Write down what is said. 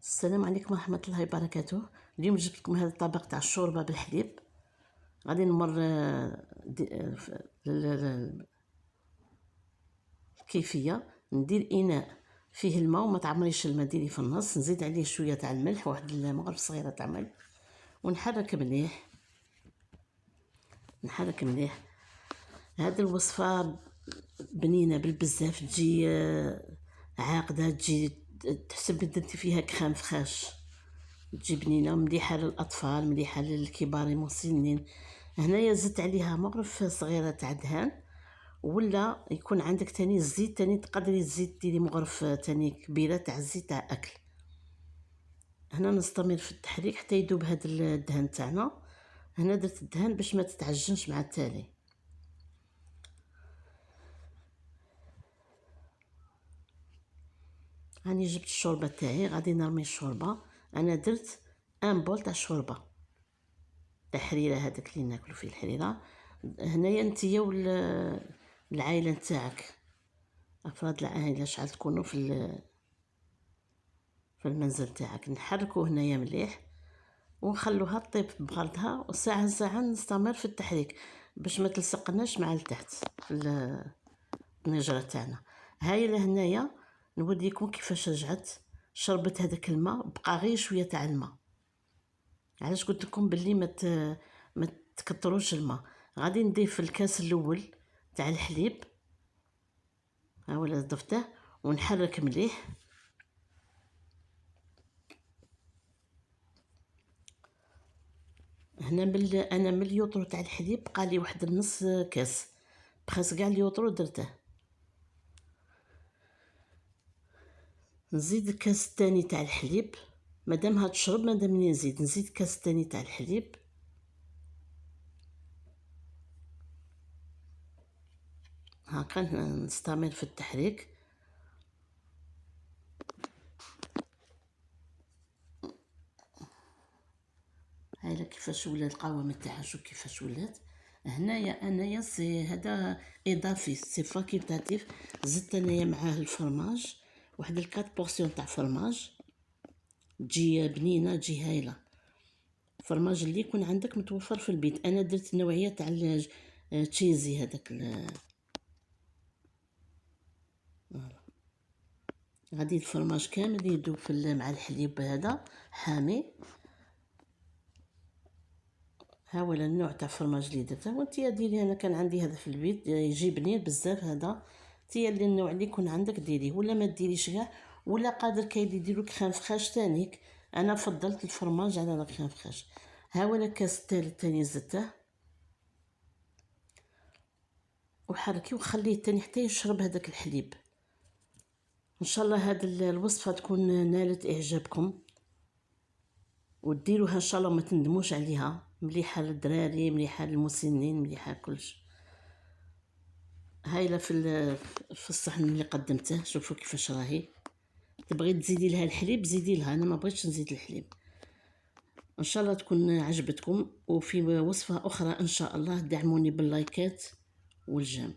السلام عليكم ورحمة الله وبركاته. اليوم جبت لكم هذا الطبق تاع الشوربة بالحليب. غادي نمر الكيفية. ندير إناء فيه الماء وما تعمريش الماء، ديري في النص، نزيد عليه شوية تاع الملح، واحد المغرفة صغيرة تاع ملح، ونحرك مليح نحرك مليح. هذه الوصفة بنينة بالبزاف، تجي عاقدة، تجي تحسب درتي فيها كريم فخاش، تجي بنينه مليحه للاطفال، مليحه للكبار المسنين. هنايا زدت عليها مغرف صغيره تاع دهان، ولا يكون عندك تاني الزيت تاني تقدري تزيد ديري مغرف تاني كبيره تاع الزيت تاع اكل. هنا نستمر في التحريك حتى يذوب هذا الدهان تاعنا. هنا درت الدهان باش ما تتعجنش مع التالي. راني جبت الشوربه تاعي، غادي نرمي الشوربه. انا درت ان بول تاع الشوربه تاع حريره، هذاك اللي ناكلو فيه الحريره. هنايا نتيا العائله نتاعك، افراد العائله شحال تكونوا في المنزل تاعك، نحركو هنايا مليح ونخلوها طيب بغرضها، وساعه ساعه نستمر في التحريك باش ما تلصقناش مع التحت في النجره تاعنا. هاي لهنايا نوريكم كيفاش رجعت شربت هذاك الماء، بقى غير شويه تاع الماء. علاش قلت لكم باللي ما تكتروش الماء. غادي نضيف الكاس الاول تاع الحليب، ها ولا ضفته، ونحرك مليح. هنا انا من اليوطرو تاع الحليب بقى لي واحد النص كاس، بخاس كاع اليوطرو درته. نزيد الكاس الثاني تاع الحليب، مادامها تشرب مادام نزيد الكاس الثاني تاع الحليب. هاكا نستمر في التحريك. هايلا كيفاش ولا القوام تاعها، شوف كيفاش ولات. هنايا انايا سي هذا اضافي، سي فاكولتاتيف. زدت انايا معاه الفرماج، واحد الكات بورسيون تاع فرماج، تجي بنينه، تجي هايله. الفرماج اللي يكون عندك متوفر في البيت. انا درت النوعيه تاع تشيزي، هذاك غادي الفرماج كامل يذوب مع الحليب هذا حامي. ها ولا النوع تاع فرماج اللي درته، وانتيا ديري. انا كان عندي هذا في البيت يجي بنين بزاف. هذا تيا اللي النوع اللي يكون عندك ديريه، ولا ما ديريش كاع، ولا قادر كاين يديروا كريم فخاش تانيك. انا فضلت الفرماج على الكريم فخاش. ها ولا الكاس الثالث تاني زدته، وحركي وخليه تاني حتى يشرب هذاك الحليب. ان شاء الله هذه الوصفه تكون نالت اعجابكم، وديروها ان شاء الله، ما تندموش عليها. مليحه للدراري، مليحه للمسنين، مليحه كلش. هايله في الصحن اللي قدمته. شوفوا كيفاش راهي. تبغي تزيدي لها الحليب زيدي لها، انا ما بغيتش نزيد الحليب. ان شاء الله تكون عجبتكم، وفي وصفه اخرى ان شاء الله دعموني باللايكات والجيم.